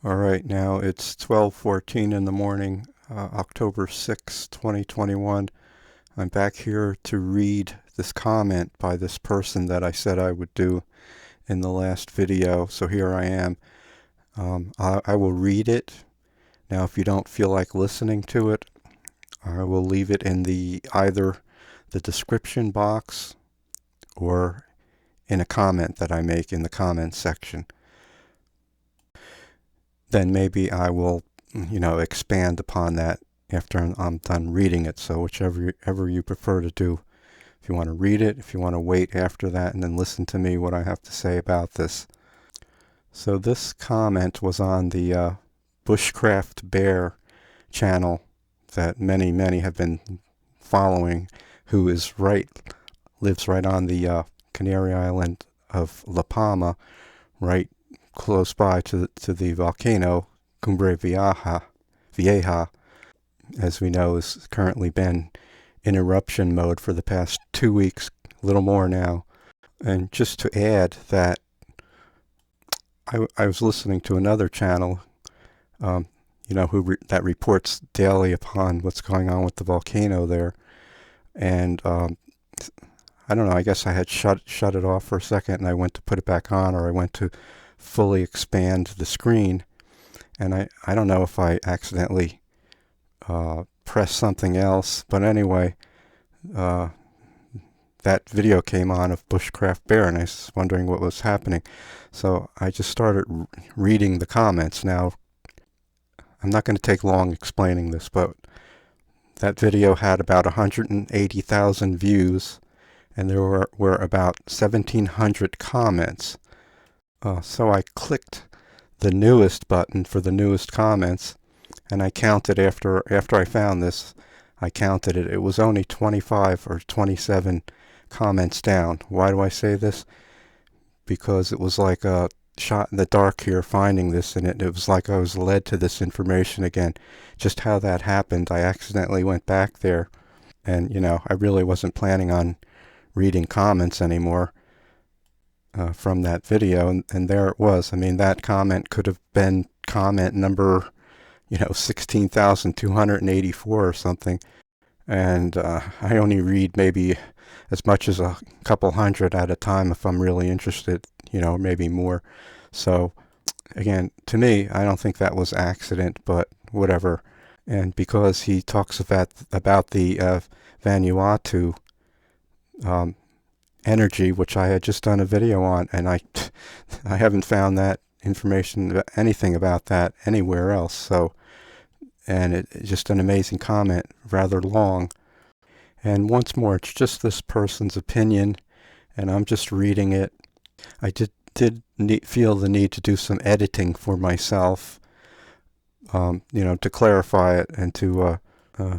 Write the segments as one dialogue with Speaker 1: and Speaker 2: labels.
Speaker 1: All right, now it's 12:14 in the morning, October 6, 2021. I'm back here to read this comment by this person that I said I would do in the last video, so here I am. I will read it. Now, if you don't feel like listening to it, I will leave it in either the description box or in a comment that I make in the comment section. Then maybe I will, expand upon that after I'm done reading it. So whichever you prefer to do. If you want to read it, if you want to wait after that and then listen to me what I have to say about this. So this comment was on the Bushcraft Bear channel that many have been following, who lives right on the Canary Island of La Palma, right close by to the volcano Cumbre Vieja, as we know, has currently been in eruption mode for the past 2 weeks, a little more now. And just to add that, I was listening to another channel, that reports daily upon what's going on with the volcano there, and I don't know. I guess I had shut it off for a second, and I went to put it back on, or I went to fully expand the screen, and I don't know if I accidentally pressed something else, but anyway, that video came on of Bushcraft Bear, and I was wondering what was happening. So I just started reading the comments. Now, I'm not going to take long explaining this, but that video had about 180,000 views, and there were about 1,700 comments. So I clicked the newest button for the newest comments, and I counted after I found this. I counted it. It was only 25 or 27 comments down. Why do I say this? Because it was like a shot in the dark here finding this, and it was like I was led to this information again. Just how that happened, I accidentally went back there, and I really wasn't planning on reading comments anymore from that video, and there it was. I mean, that comment could have been comment number 16,284 or something, and I only read maybe as much as a couple hundred at a time if I'm really interested, maybe more. So again, to me, I don't think that was accident, but whatever. And because he talks about the Vanuatu energy, which I had just done a video on, and I haven't found that information, anything about that anywhere else. So, and it's just an amazing comment, rather long. And once more, it's just this person's opinion, and I'm just reading it. I did feel the need to do some editing for myself, to clarify it and to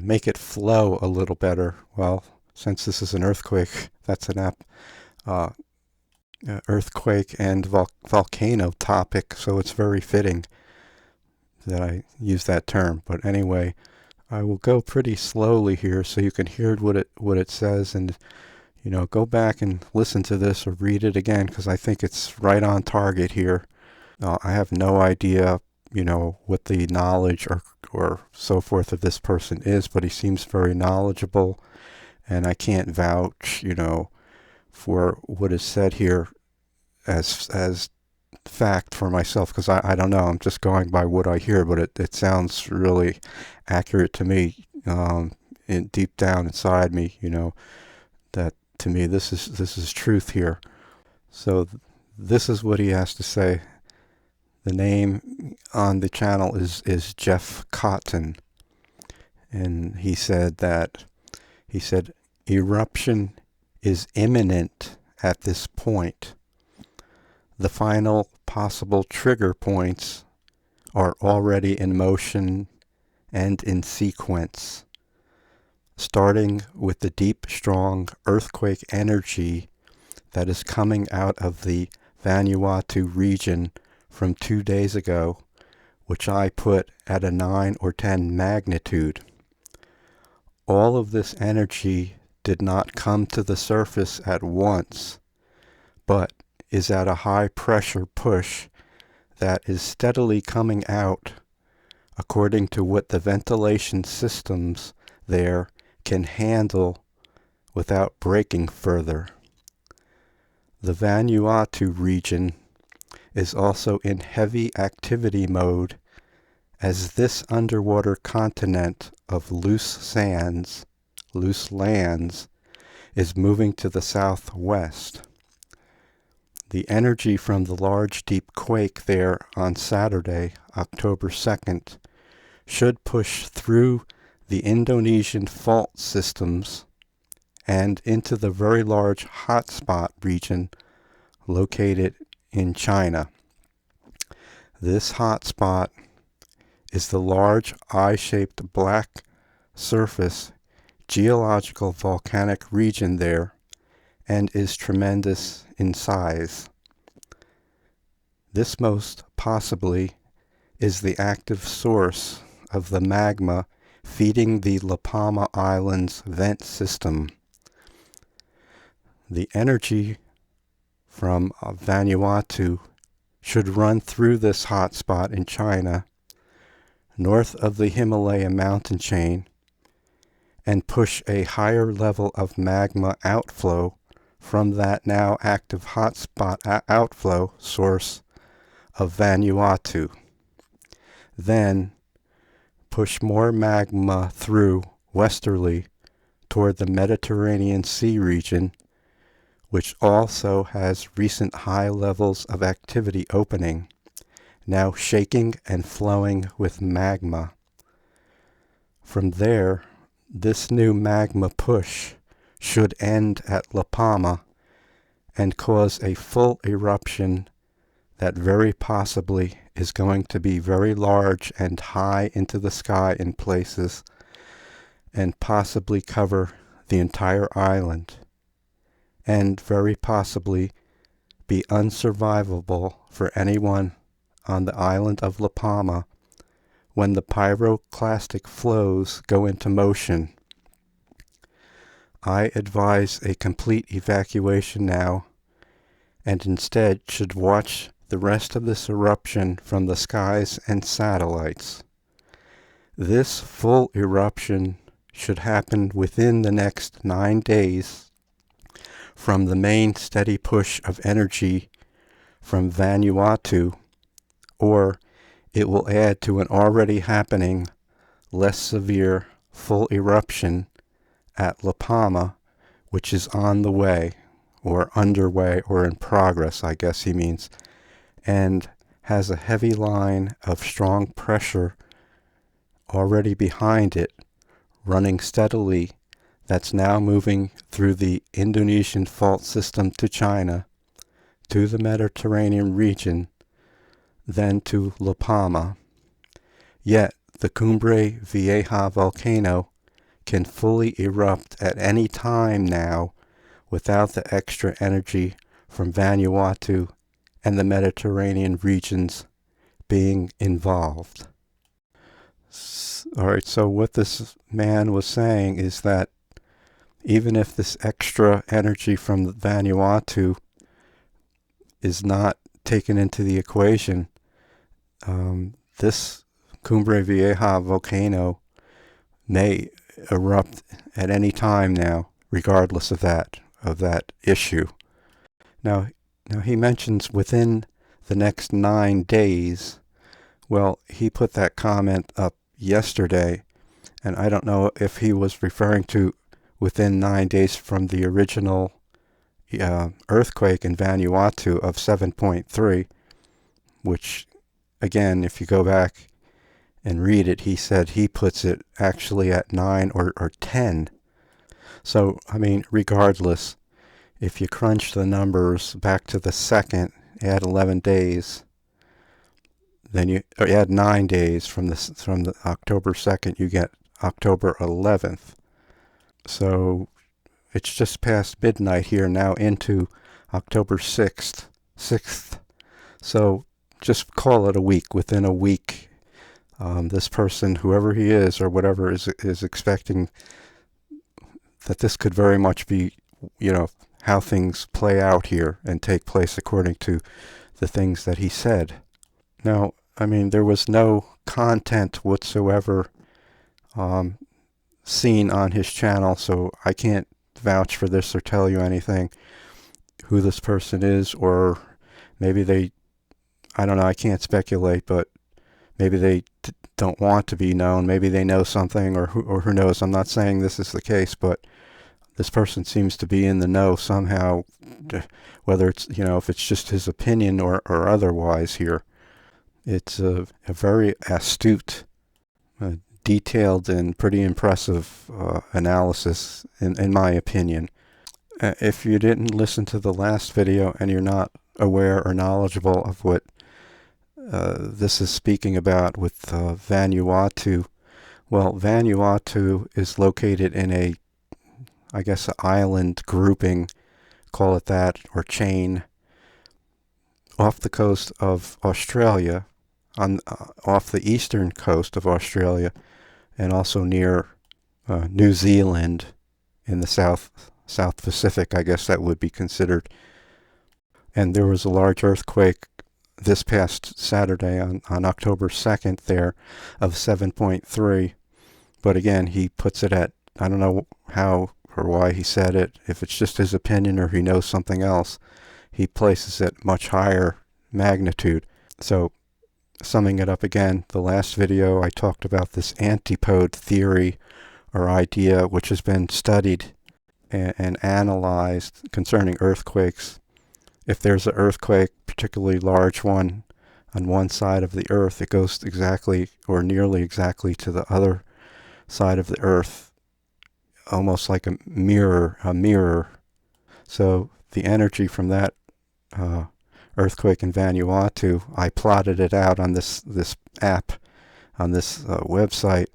Speaker 1: make it flow a little better. Well, since this is an earthquake, that's an earthquake and volcano topic, so it's very fitting that I use that term. But anyway, I will go pretty slowly here so you can hear what it says, and go back and listen to this or read it again, because I think it's right on target here. I have no idea, what the knowledge or so forth of this person is, but he seems very knowledgeable, and I can't vouch, for what is said here as fact for myself, because I don't know. I'm just going by what I hear, but it sounds really accurate to me, deep down inside me, that to me this is truth here. So this is what he has to say. The name on the channel is Jeff Cotton, and he said eruption is imminent at this point. The final possible trigger points are already in motion and in sequence, starting with the deep, strong earthquake energy that is coming out of the Vanuatu region from 2 days ago, which I put at a 9 or 10 magnitude. All of this energy did not come to the surface at once, but is at a high pressure push that is steadily coming out according to what the ventilation systems there can handle without breaking further. The Vanuatu region is also in heavy activity mode as this underwater continent of loose lands, is moving to the southwest. The energy from the large deep quake there on Saturday, October 2nd, should push through the Indonesian fault systems and into the very large hotspot region located in China. This hotspot is the large eye-shaped black surface geological volcanic region there and is tremendous in size. This most possibly is the active source of the magma feeding the La Palma Islands vent system. The energy from Vanuatu should run through this hotspot in China, north of the Himalaya mountain chain, and push a higher level of magma outflow from that now active hotspot outflow source of Vanuatu. Then push more magma through westerly toward the Mediterranean Sea region, which also has recent high levels of activity opening, now shaking and flowing with magma. From there, this new magma push should end at La Palma and cause a full eruption that very possibly is going to be very large and high into the sky in places and possibly cover the entire island, and very possibly be unsurvivable for anyone on the island of La Palma when the pyroclastic flows go into motion. I advise a complete evacuation now, and instead should watch the rest of this eruption from the skies and satellites. This full eruption should happen within the next 9 days from the main steady push of energy from Vanuatu, or it will add to an already happening, less severe full eruption at La Palma, which is on the way, or underway, or in progress, I guess he means, and has a heavy line of strong pressure already behind it, running steadily, that's now moving through the Indonesian fault system to China, to the Mediterranean region, then to La Palma. Yet the Cumbre Vieja volcano can fully erupt at any time now without the extra energy from Vanuatu and the Mediterranean regions being involved. All right, so what this man was saying is that even if this extra energy from Vanuatu is not taken into the equation, this Cumbre Vieja volcano may erupt at any time now, regardless of that issue. Now he mentions within the next 9 days. Well, he put that comment up yesterday, and I don't know if he was referring to within 9 days from the original earthquake in Vanuatu of 7.3, which, again, if you go back and read it, he said he puts it actually at 9 or 10. So, I mean, regardless, if you crunch the numbers back to the second, add 11 days, then you add 9 days from the October 2nd, you get October 11th. So it's just past midnight here now into October 6th. So just call it a week. Within a week, this person, whoever he is or whatever, is expecting that this could very much be, how things play out here and take place according to the things that he said. Now, I mean, there was no content whatsoever um, seen on his channel, so I can't vouch for this or tell you anything, who this person is, or maybe I don't know, I can't speculate, but maybe they don't want to be known. Maybe they know something, or who knows. I'm not saying this is the case, but this person seems to be in the know somehow, whether it's, if it's just his opinion or otherwise here. It's a very astute, detailed, and pretty impressive analysis, in my opinion. If you didn't listen to the last video and you're not aware or knowledgeable of what this is speaking about with Vanuatu, well, Vanuatu is located in I guess, an island grouping, call it that, or chain, off the coast of Australia, off the eastern coast of Australia, and also near New Zealand in the South Pacific, I guess that would be considered. And there was a large earthquake this past Saturday on October 2nd there of 7.3. But again, he puts it at, I don't know how or why he said it, if it's just his opinion or he knows something else, he places it much higher magnitude. So, summing it up again, the last video I talked about this antipode theory or idea, which has been studied and analyzed concerning earthquakes. If there's an earthquake, particularly large one, on one side of the earth, it goes exactly or nearly exactly to the other side of the earth, almost like a mirror. So the energy from that earthquake in Vanuatu, I plotted it out on this app, on this website,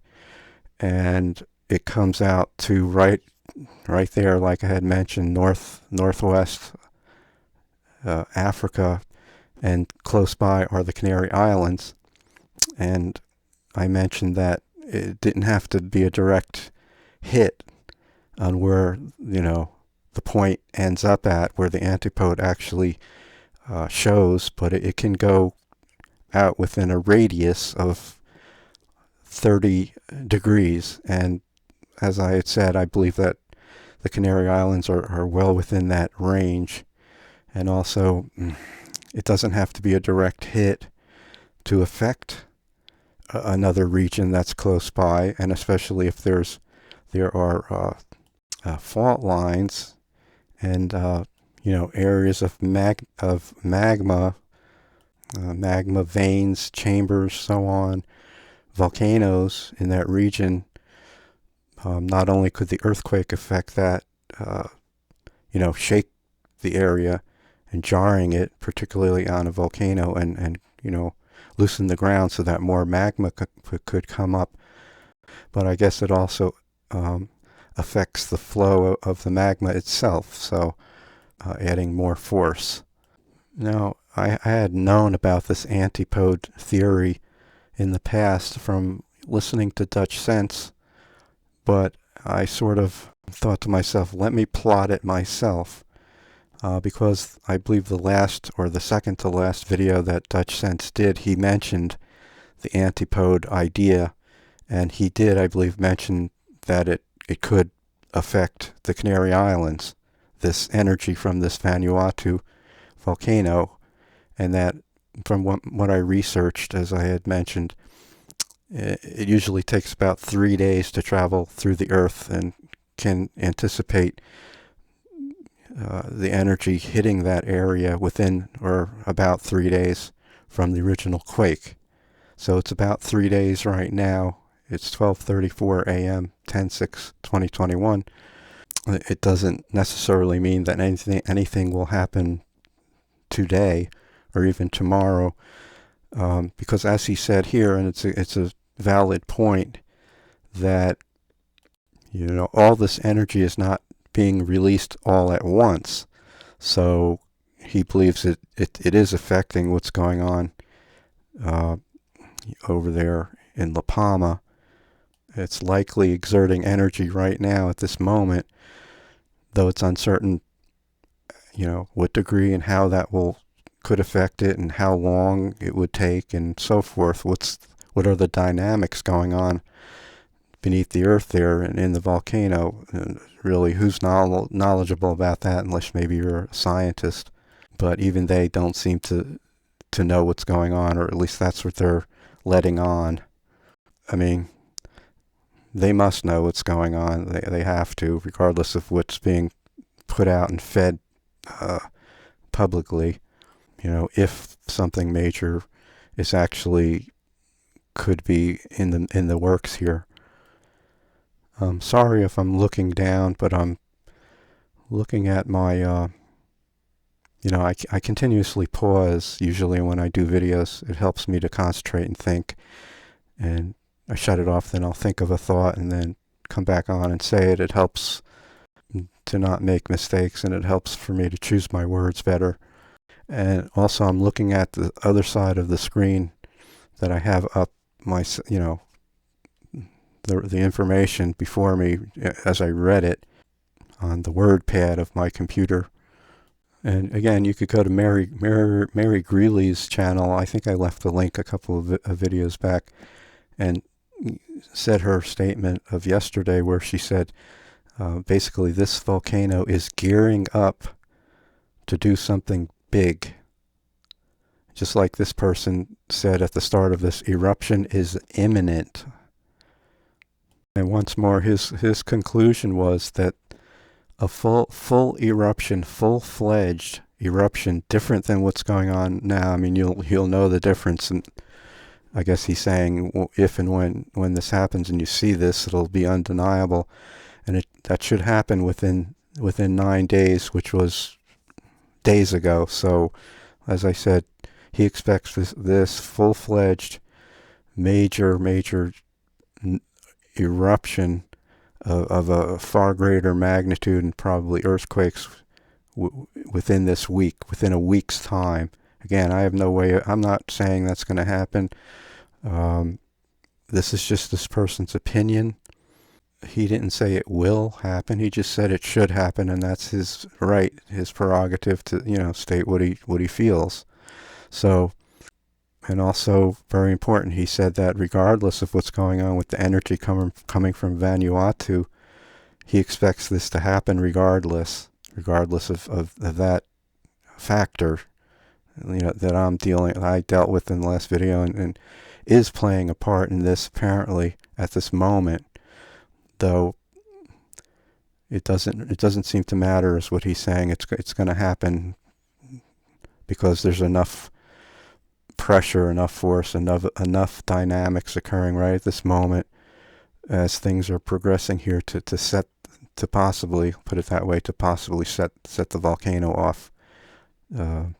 Speaker 1: and it comes out to right there, like I had mentioned, northwest Africa, and close by are the Canary Islands. And I mentioned that it didn't have to be a direct hit on where, the point ends up at, where the antipode actually shows, but it can go out within a radius of 30 degrees. And as I had said, I believe that the Canary Islands are well within that range. And also, it doesn't have to be a direct hit to affect another region that's close by, and especially if there are fault lines and areas of magma veins, chambers, so on, volcanoes in that region. Not only could the earthquake affect that, shake the area and jarring it, particularly on a volcano, and loosen the ground so that more magma could come up. But I guess it also affects the flow of the magma itself, so adding more force. Now, I had known about this antipode theory in the past from listening to Dutch Sense, but I sort of thought to myself, let me plot it myself. Because I believe the last or the second to last video that Dutch Sense did, he mentioned the antipode idea, and he did, I believe, mention that it could affect the Canary Islands, this energy from this Vanuatu volcano, and that from what I researched, as I had mentioned, it usually takes about 3 days to travel through the Earth and can anticipate the energy hitting that area within or about 3 days from the original quake. So it's about 3 days right now. It's 12:34 a.m., 10/6/2021. It doesn't necessarily mean that anything will happen today or even tomorrow, because as he said here, and it's a valid point, that all this energy is not being released all at once. So he believes it is affecting what's going on over there in La Palma. It's likely exerting energy right now at this moment, though it's uncertain, what degree and how that will could affect it and how long it would take and so forth. What are the dynamics going on beneath the earth there and in the volcano? And really, who's knowledgeable about that unless maybe you're a scientist? But even they don't seem to know what's going on, or at least that's what they're letting on. I mean, they must know what's going on. They have to, regardless of what's being put out and fed publicly. You know, if something major is actually could be in the works here. Sorry if I'm looking down, but I'm looking at my I continuously pause usually when I do videos. It helps me to concentrate and think, and I shut it off, then I'll think of a thought and then come back on and say it. It helps to not make mistakes, and it helps for me to choose my words better. And also I'm looking at the other side of the screen that I have up my, the information before me as I read it on the word pad of my computer. And again, you could go to Mary Greeley's channel. I think I left the link a couple of videos back, and said her statement of yesterday where she said basically this volcano is gearing up to do something big. Just like this person said at the start of this, eruption is imminent. And once more, his conclusion was that a full eruption, full-fledged eruption, different than what's going on now. I mean, you'll know the difference. And I guess he's saying, well, if and when this happens and you see this, it'll be undeniable, and that should happen within 9 days, which was days ago. So, as I said, he expects this full-fledged major eruption of a far greater magnitude and probably earthquakes within this week, within a week's time. Again, I have no way, I'm not saying that's going to happen. This is just this person's opinion. He didn't say it will happen. He just said it should happen, and that's his right, his prerogative to, state what he feels. So, and also very important, he said that regardless of what's going on with the energy coming from Vanuatu, he expects this to happen regardless of that factor, that I dealt with in the last video, and is playing a part in this apparently at this moment, though it doesn't seem to matter, is what he's saying. It's going to happen because there's enough pressure, enough force, enough dynamics occurring right at this moment as things are progressing here to possibly, put it that way, to possibly set the volcano off in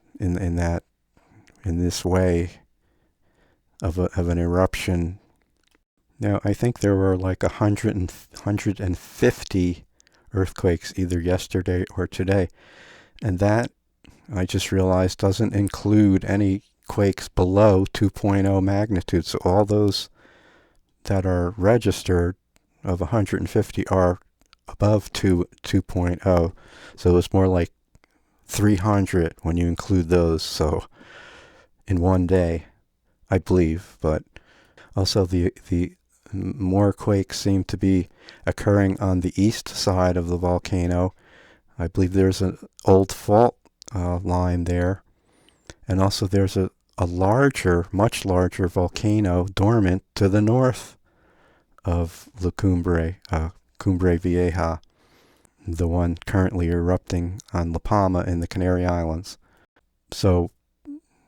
Speaker 1: this way of an eruption. Now, I think there were like 150 earthquakes either yesterday or today, and that, I just realized, doesn't include any quakes below 2.0 magnitude. So all those that are registered of 150 are above 2.0. So it's more like 300 when you include those. So in one day, I believe. But also the more quakes seem to be occurring on the east side of the volcano. I believe there's an old fault line there. And also there's a much larger volcano dormant to the north of the Cumbre Vieja, the one currently erupting on Palma in the Canary Islands. So,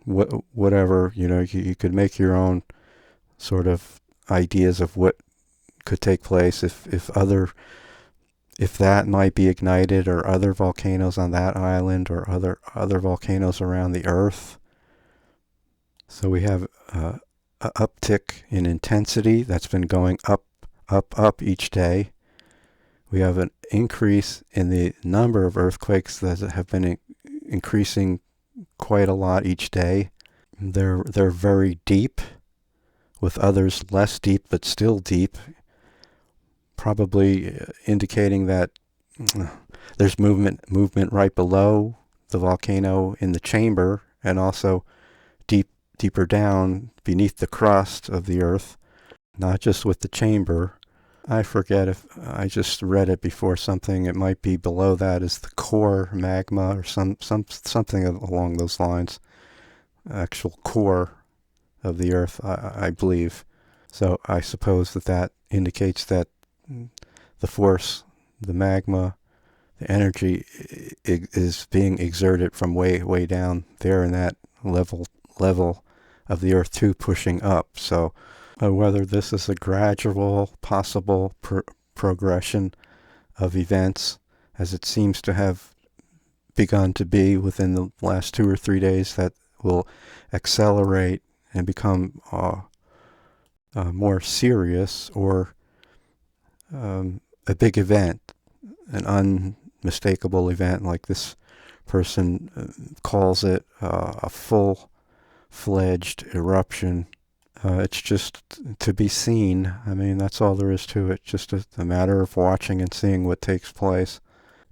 Speaker 1: whatever, you could make your own sort of ideas of what could take place if that might be ignited, or other volcanoes on that island, or other volcanoes around the earth. So we have an uptick in intensity that's been going up each day. We have an increase in the number of earthquakes that have been increasing quite a lot each day. They're very deep, with others less deep but still deep, probably indicating that there's movement right below the volcano in the chamber, and also deeper down beneath the crust of the Earth, not just with the chamber. I forget if I just read it before something. It might be below that is the core magma or something along those lines. Actual core of the Earth, I believe. So I suppose that indicates that the force, the magma, the energy is being exerted from way down there in that level of the Earth too, pushing up. So whether this is a gradual possible progression of events, as it seems to have begun to be within the last 2 or 3 days, that will accelerate and become more serious, or a big event, an unmistakable event, like this person calls it, a full-fledged eruption. It's just to be seen. I mean, that's all there is to it. Just a matter of watching and seeing what takes place.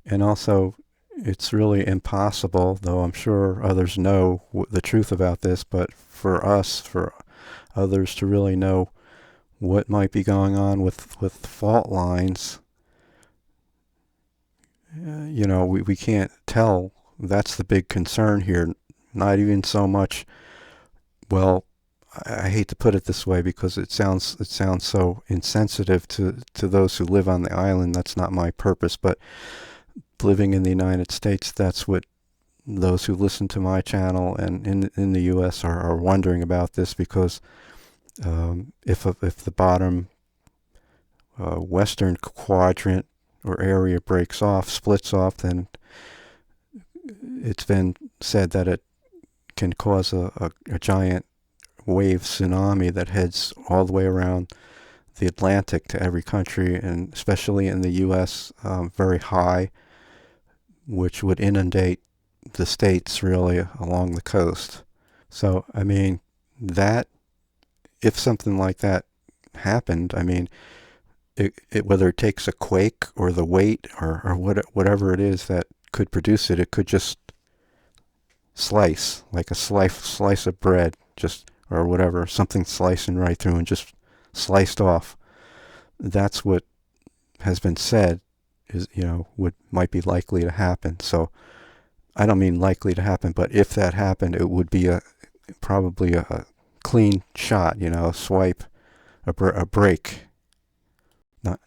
Speaker 1: And also, it's really impossible, though I'm sure others know the truth about this, but for us, for others to really know what might be going on with fault lines, we can't tell. That's the big concern here. Not even so much, well, I hate to put it this way because it sounds so insensitive to those who live on the island. That's not my purpose, but living in the United States, that's what those who listen to my channel and in the U.S. are wondering about this, because if the bottom western quadrant or area breaks off, splits off, then it's been said that it can cause a giant wave tsunami that heads all the way around the Atlantic to every country, and especially in the U.S., very high, which would inundate the states really along the coast. So, I mean, that, if something like that happened, I mean, whether it takes a quake or the weight or whatever it is that could produce it, it could just slice, like a slice of bread, just, or whatever, something slicing right through and just sliced off. That's what has been said is, might be likely to happen. So I don't mean likely to happen, but if that happened, it would be probably a clean shot, a swipe, a break.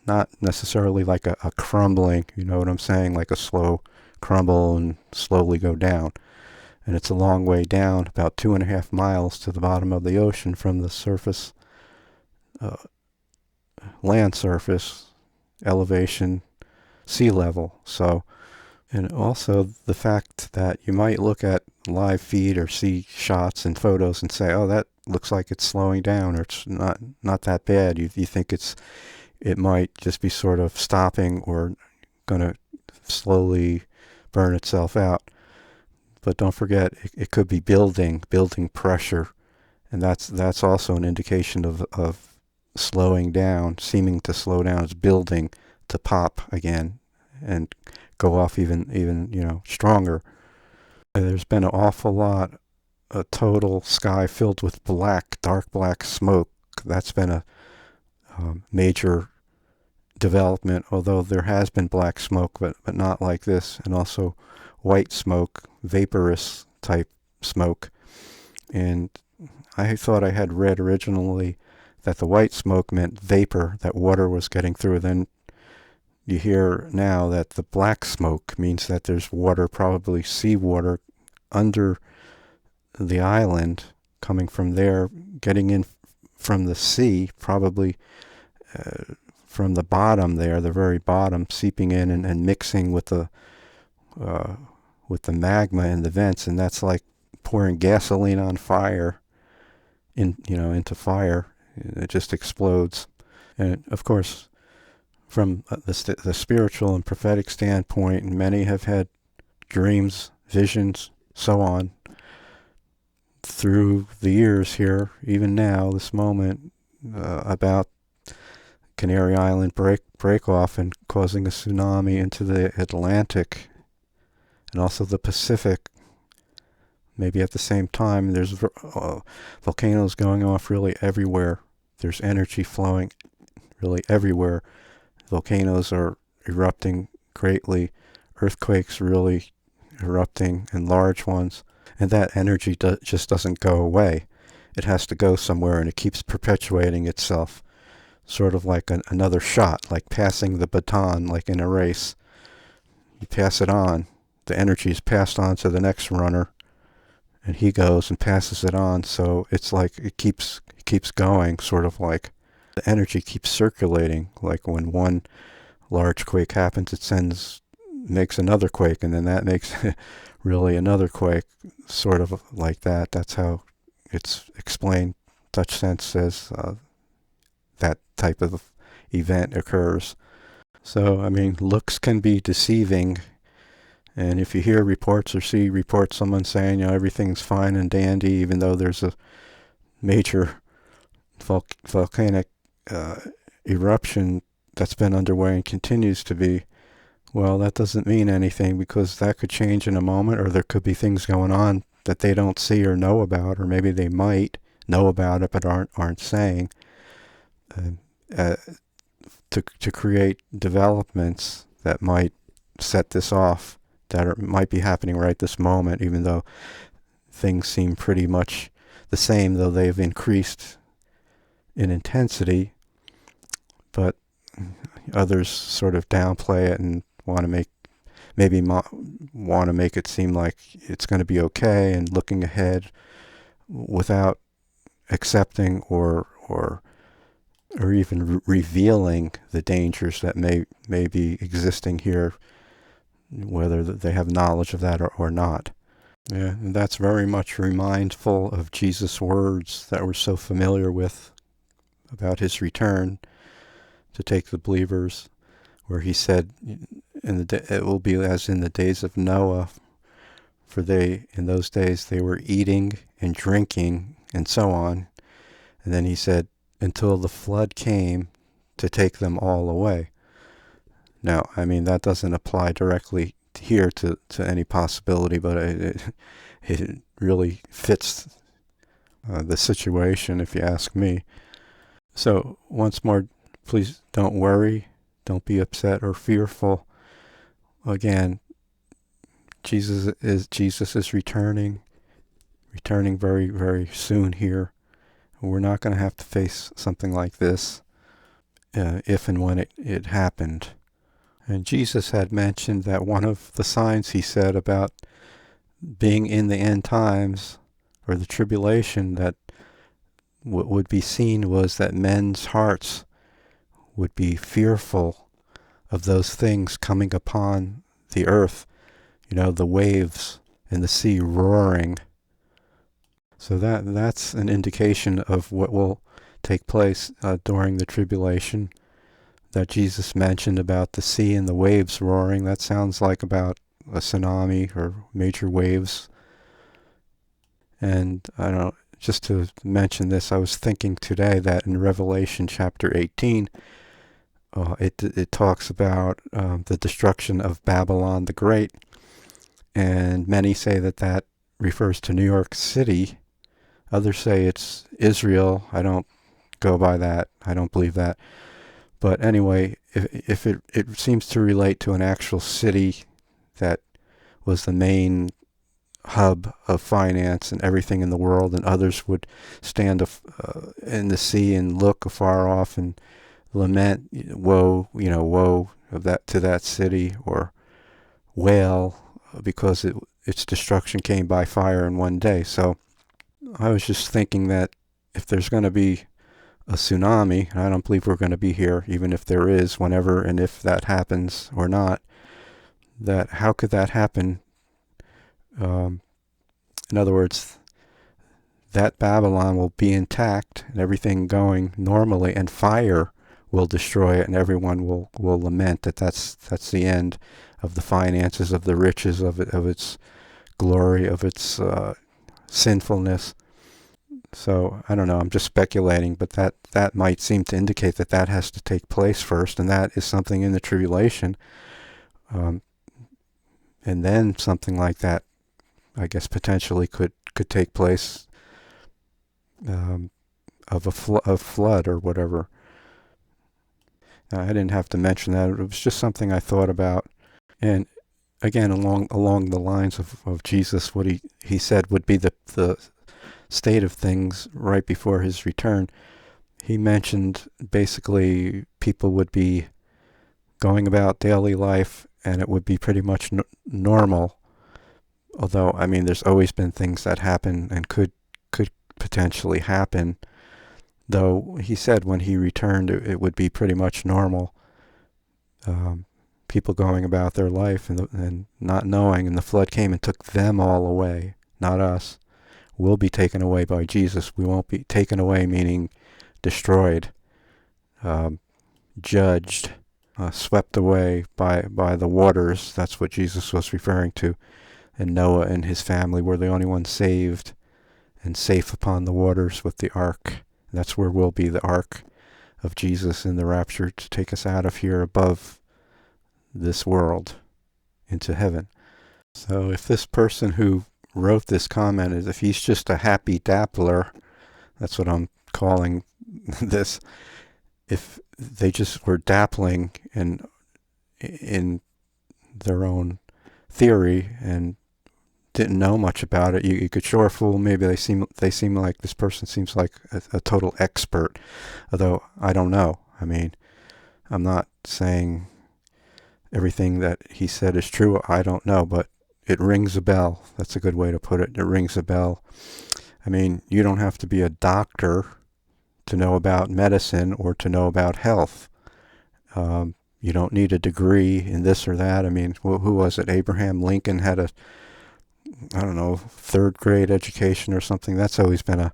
Speaker 1: Not necessarily like a crumbling, you know what I'm saying, like a slow crumble and slowly go down. And it's a long way down, about 2.5 miles to the bottom of the ocean from the surface, land surface, elevation, sea level. So, and also the fact that you might look at live feed or see shots and photos and say, oh, that looks like it's slowing down, or it's not that bad. You think it might just be sort of stopping or going to slowly burn itself out. But don't forget, it could be building pressure, and that's also an indication of slowing down, seeming to slow down. It's building to pop again and go off even stronger. There's been an awful lot, a total sky filled with dark black smoke. That's been a major development, although there has been black smoke, but not like this, and also white smoke, vaporous type smoke. And I thought I had read originally that the white smoke meant vapor, that water was getting through. Then you hear now that the black smoke means that there's water, probably seawater, under the island, coming from there, getting in from the sea, probably from the bottom there, the very bottom, seeping in and mixing with the magma in the vents, and that's like pouring gasoline on fire, into fire. It just explodes. And of course, from the spiritual and prophetic standpoint, many have had dreams, visions, so on, through the years here, even now, this moment, about Canary Island break off and causing a tsunami into the Atlantic and also the Pacific, maybe at the same time, there's volcanoes going off really everywhere. There's energy flowing really everywhere. Volcanoes are erupting greatly. Earthquakes really erupting, and large ones. And that energy just doesn't go away. It has to go somewhere, and it keeps perpetuating itself. Sort of like another shot, like passing the baton, like in a race. You pass it on. The energy is passed on to the next runner, and he goes and passes it on. So it's like it keeps going, sort of like the energy keeps circulating. Like when one large quake happens, it makes another quake, and then that makes really another quake, sort of like that. That's how it's explained. Dutch Sense says that type of event occurs. So, I mean, looks can be deceiving. And if you hear reports or see reports, someone saying, everything's fine and dandy, even though there's a major volcanic eruption that's been underway and continues to be, well, that doesn't mean anything, because that could change in a moment, or there could be things going on that they don't see or know about, or maybe they might know about it but aren't saying, to create developments that might set this off, that might be happening right this moment, even though things seem pretty much the same, though they've increased in intensity. But others sort of downplay it and want to make it seem like it's going to be okay, and looking ahead without accepting or even revealing the dangers that may be existing here, whether they have knowledge of that or not. Yeah, and that's very much mindful of Jesus' words that we're so familiar with about his return to take the believers, where he said, it will be as in the days of Noah, for in those days they were eating and drinking and so on. And then he said, until the flood came to take them all away. Now, I mean, that doesn't apply directly here to any possibility, but it really fits the situation, if you ask me. So, once more, please don't worry, don't be upset or fearful. Again, Jesus is returning very, very soon here. We're not going to have to face something like this if and when it happened. And Jesus had mentioned that one of the signs, he said, about being in the end times, or the tribulation, that what would be seen was that men's hearts would be fearful of those things coming upon the earth, the waves and the sea roaring. So that's an indication of what will take place during the tribulation that Jesus mentioned about the sea and the waves roaring. That sounds like about a tsunami or major waves. And I don't know, just to mention this, I was thinking today that in Revelation chapter 18, it talks about the destruction of Babylon the Great. And many say that refers to New York City. Others say it's Israel. I don't go by that. I don't believe that. But anyway, if it seems to relate to an actual city that was the main hub of finance and everything in the world, and others would stand in the sea and look afar off and lament, woe to that city, or wail because its destruction came by fire in one day. So I was just thinking that if there's going to be a tsunami, and I don't believe we're going to be here, even if there is, whenever and if that happens or not, that how could that happen? In other words, that Babylon will be intact and everything going normally, and fire will destroy it, and everyone will lament that's the end of the finances, of the riches, of its glory, of its sinfulness. So I don't know, I'm just speculating, but that might seem to indicate that has to take place first, and that is something in the tribulation. And then something like that, I guess potentially could take place, of a flood or whatever. I didn't have to mention that. It was just something I thought about. And again, along the lines of Jesus, what he said would be the state of things right before his return. He mentioned basically people would be going about daily life and it would be pretty much normal. Although, I mean, there's always been things that happen and could potentially happen. Though he said when he returned, it would be pretty much normal. People going about their life and not knowing, and the flood came and took them all away, not us. We'll be taken away by Jesus. We won't be taken away, meaning destroyed, judged, swept away by the waters. That's what Jesus was referring to. And Noah and his family were the only ones saved and safe upon the waters with the ark. That's where we'll be, the ark of Jesus in the rapture, to take us out of here above this world into heaven. So if this person who wrote this comment if he's just a happy dappler, that's what I'm calling this, if they just were dappling in their own theory and didn't know much about it, you could sure fool. Maybe they seem like this person seems like a total expert, although I don't know. I mean, I'm not saying everything that he said is true. I don't know, but it rings a bell. That's a good way to put it. It rings a bell. I mean, you don't have to be a doctor to know about medicine or to know about health. You don't need a degree in this or that. I mean, who was it? Abraham Lincoln had a, I don't know, third grade education or something. That's always been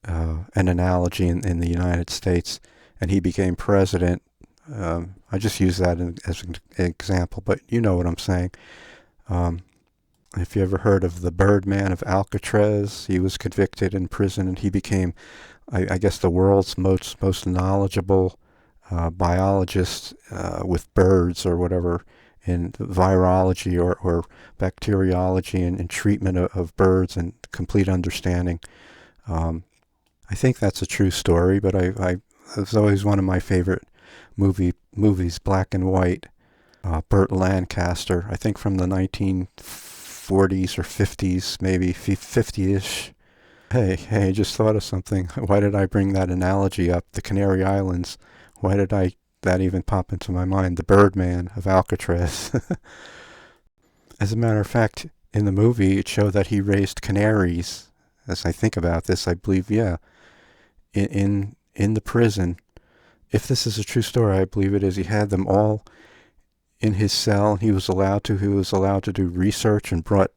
Speaker 1: an analogy in the United States. And he became president. I just use that as an example, but you know what I'm saying. If you ever heard of the Birdman of Alcatraz, he was convicted in prison and he became, I guess, the world's most knowledgeable biologist with birds or whatever, in virology or bacteriology and treatment of birds and complete understanding. I think that's a true story, but it was always one of my favorite movies, black and white. Burt Lancaster, I think from the 1940s or 50s, maybe 50-ish. Hey, I just thought of something. Why did I bring that analogy up? The Canary Islands. Why did that even pop into my mind? The Birdman of Alcatraz. As a matter of fact, in the movie, it showed that he raised canaries. As I think about this, I believe, yeah, in the prison. If this is a true story, I believe it is. He had them all in his cell. He was allowed to do research and brought,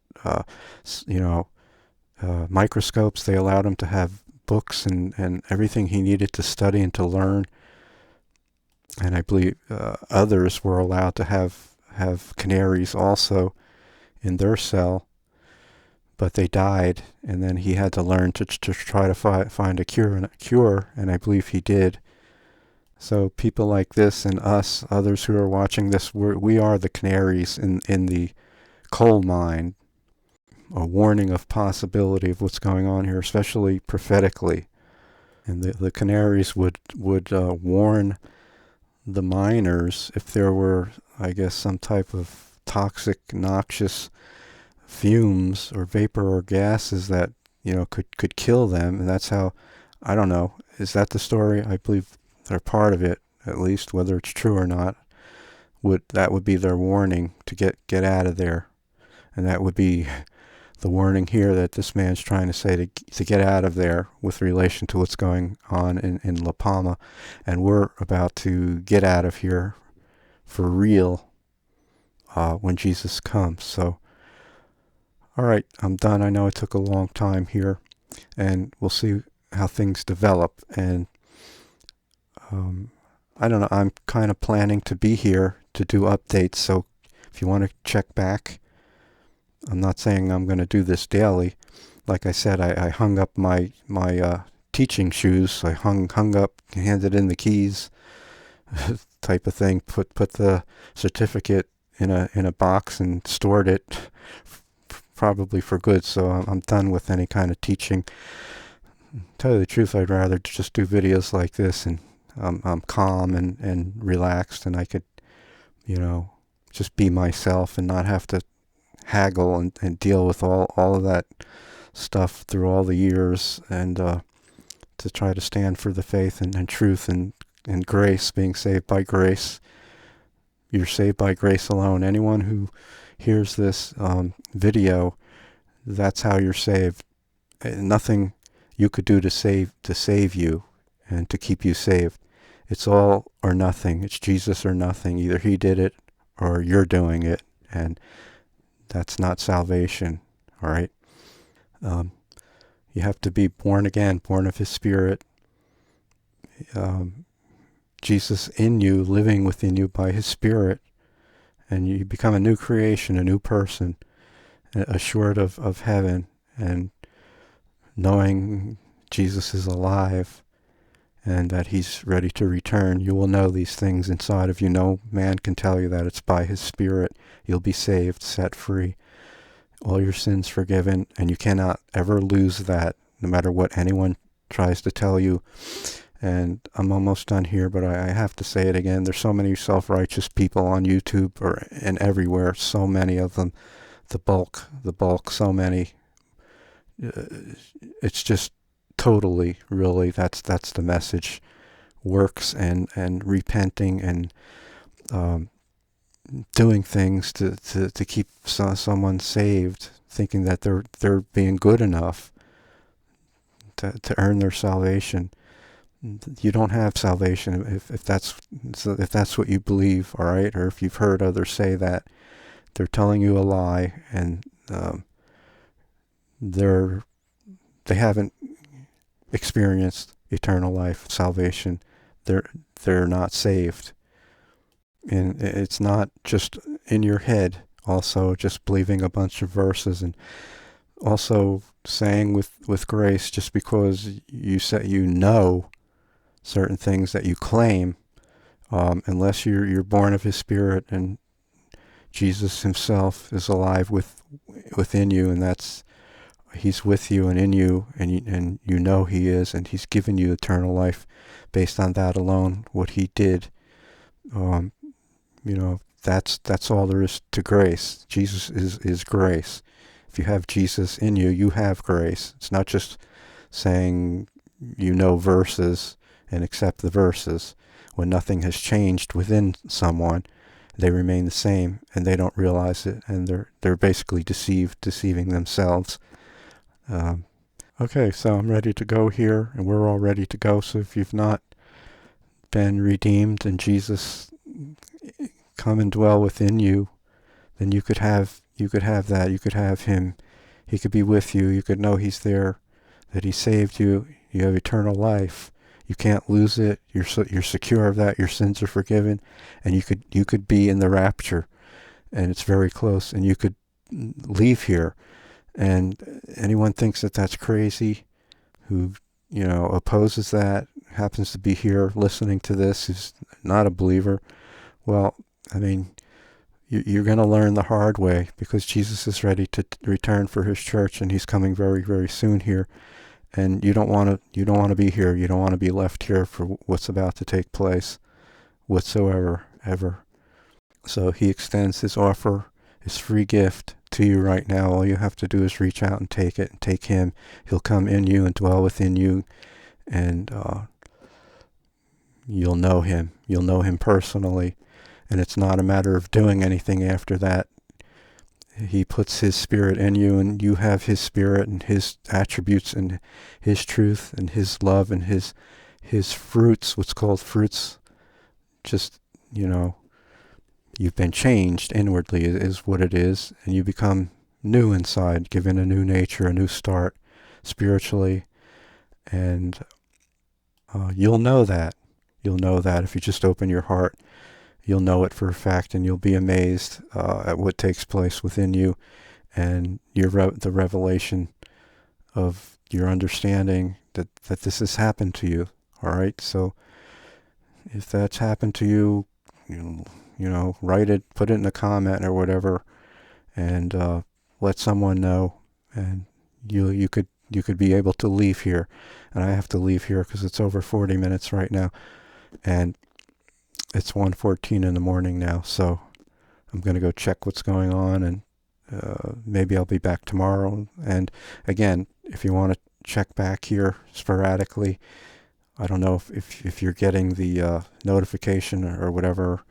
Speaker 1: microscopes. They allowed him to have books and everything he needed to study and to learn. And I believe others were allowed to have canaries also in their cell, but they died, and then he had to learn to try to find a cure, and I believe he did. So people like this and us, others who are watching this, we are the canaries in the coal mine, a warning of possibility of what's going on here, especially prophetically. And the canaries would warn the miners if there were, I guess, some type of toxic, noxious fumes or vapor or gases that, could kill them. And that's how, I don't know, is that the story? I believe they're part of it, at least, whether it's true or not. That would be their warning to get out of there. And that would be the warning here that this man's trying to say to get out of there with relation to what's going on in La Palma. And we're about to get out of here for real when Jesus comes. So, all right, I'm done. I know it took a long time here, and we'll see how things develop. And I don't know, I'm kind of planning to be here to do updates, so if you want to check back, I'm not saying I'm going to do this daily. Like I said, I hung up my teaching shoes. I hung up, handed in the keys, type of thing. Put the certificate in a box and stored it probably for good, so I'm done with any kind of teaching. To tell you the truth, I'd rather just do videos like this, and I'm calm and relaxed, and I could, just be myself and not have to haggle and deal with all of that stuff through all the years, and to try to stand for the faith and truth and grace, being saved by grace. You're saved by grace alone. Anyone who hears this video, that's how you're saved. Nothing you could do to save you and to keep you saved. It's all or nothing. It's Jesus or nothing. Either he did it or you're doing it, and that's not salvation. All right. You have to be born again, born of his Spirit. Jesus in you, living within you by his Spirit, and you become a new creation, a new person, assured of heaven, and knowing Jesus is alive and that he's ready to return. You will know these things inside of you. No man can tell you that. It's by his Spirit. You'll be saved, set free, all your sins forgiven, and you cannot ever lose that, no matter what anyone tries to tell you. And I'm almost done here, but I have to say it again. There's so many self-righteous people on YouTube and everywhere, so many of them. The bulk, so many. It's just totally, really, that's the message. Works and repenting and doing things to keep someone saved, thinking that they're being good enough to earn their salvation. You don't have salvation if that's what you believe, all right? Or if you've heard others say that, they're telling you a lie, and they haven't experienced eternal life, salvation. They're not saved, and it's not just in your head. Also, just believing a bunch of verses, and also saying with grace, just because you say certain things that you claim, unless you're born of his Spirit and Jesus himself is alive within you, and he's with you and in you, and you know he is, and he's given you eternal life based on that alone, what he did. That's all there is to grace. Jesus is grace. If you have Jesus in you, you have grace. It's not just saying verses and accept the verses. When nothing has changed within someone, they remain the same, and they don't realize it, and they're basically deceiving themselves. Okay, so I'm ready to go here, and we're all ready to go. So if you've not been redeemed and Jesus come and dwell within you, then you could have that. You could have him. He could be with you. You could know he's there, that he saved you. You have eternal life. You can't lose it. You're secure of that. Your sins are forgiven, and you could be in the rapture, and it's very close. And you could leave here. And anyone thinks that that's crazy, who opposes that, happens to be here listening to this, who's not a believer. Well, I mean, you're going to learn the hard way, because Jesus is ready to return for his church, and he's coming very, very soon here. And you don't want to be here. You don't want to be left here for what's about to take place whatsoever, ever. So he extends his offer, his free gift to you right now. All you have to do is reach out and take it, and take him. He'll come in you and dwell within you, and you'll know him. You'll know him personally, and it's not a matter of doing anything after that. He puts his Spirit in you, and you have his Spirit and his attributes and his truth and his love and his fruits, what's called fruits. Just, you've been changed inwardly is what it is, and you become new inside, given a new nature, a new start spiritually, and you'll know that. You'll know that if you just open your heart. You'll know it for a fact, and you'll be amazed at what takes place within you, and the revelation of your understanding that this has happened to you. All right, so if that's happened to you, write it, put it in a comment or whatever, and let someone know, and you could be able to leave here. And I have to leave here because it's over 40 minutes right now, and it's 1:14 in the morning now. So I'm going to go check what's going on, and maybe I'll be back tomorrow. And again, if you want to check back here sporadically, I don't know if you're getting the notification or whatever,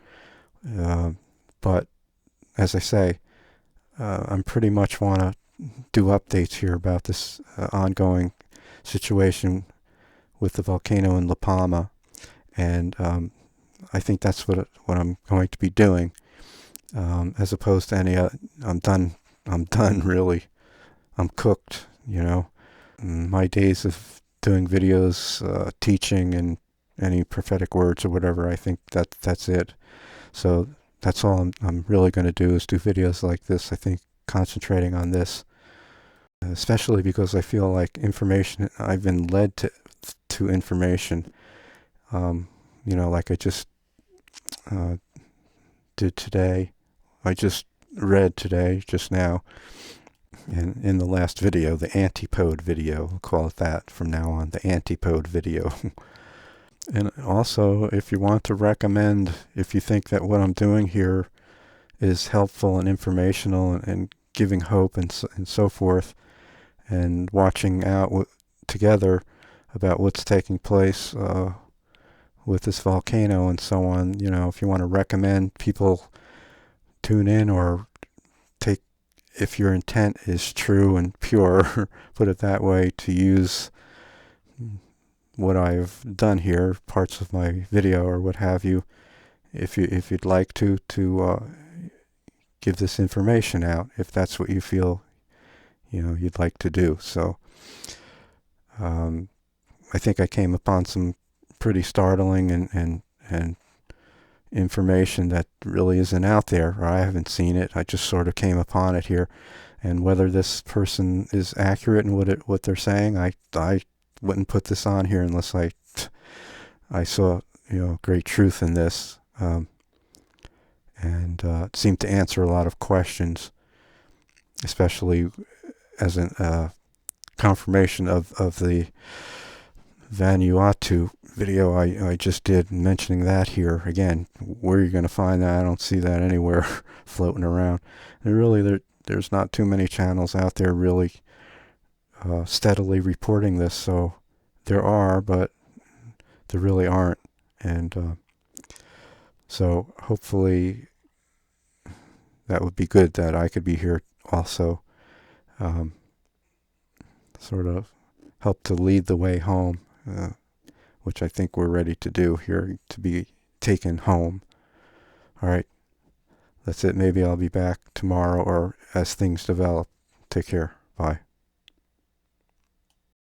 Speaker 1: but as I say, I'm pretty much want to do updates here about this ongoing situation with the volcano in La Palma, and I think that's what I'm going to be doing, as opposed to any. I'm done. I'm done. Really, I'm cooked. My days of doing videos, teaching, and any prophetic words or whatever. I think that's it. So that's all I'm really going to do is do videos like this. I think concentrating on this, especially because I feel like information. I've been led to information. Like I just did today. I just read today, just now, in the last video, the antipode video. We'll call it that from now on, the antipode video. And also, if you want to recommend, if you think that what I'm doing here is helpful and informational and giving hope and so forth, and watching out together about what's taking place with this volcano and so on, if you want to recommend people tune in, or if your intent is true and pure, put it that way, to use what I've done here, parts of my video or what have you, if you'd like to give this information out, if that's what you feel you'd like to do. So I think I came upon some pretty startling and information that really isn't out there, or I haven't seen it. I just sort of came upon it here, and whether this person is accurate in what they're saying, I wouldn't put this on here unless I saw great truth in this, and it seemed to answer a lot of questions, especially as a confirmation of the Vanuatu video I just did, mentioning that here. Again, where you're going to find that, I don't see that anywhere floating around. And really, there's not too many channels out there really steadily reporting this. So there are, but there really aren't. And so hopefully that would be good that I could be here also, sort of help to lead the way home, which I think we're ready to do here, to be taken home. All right, that's it. Maybe I'll be back tomorrow or as things develop. Take care. Bye.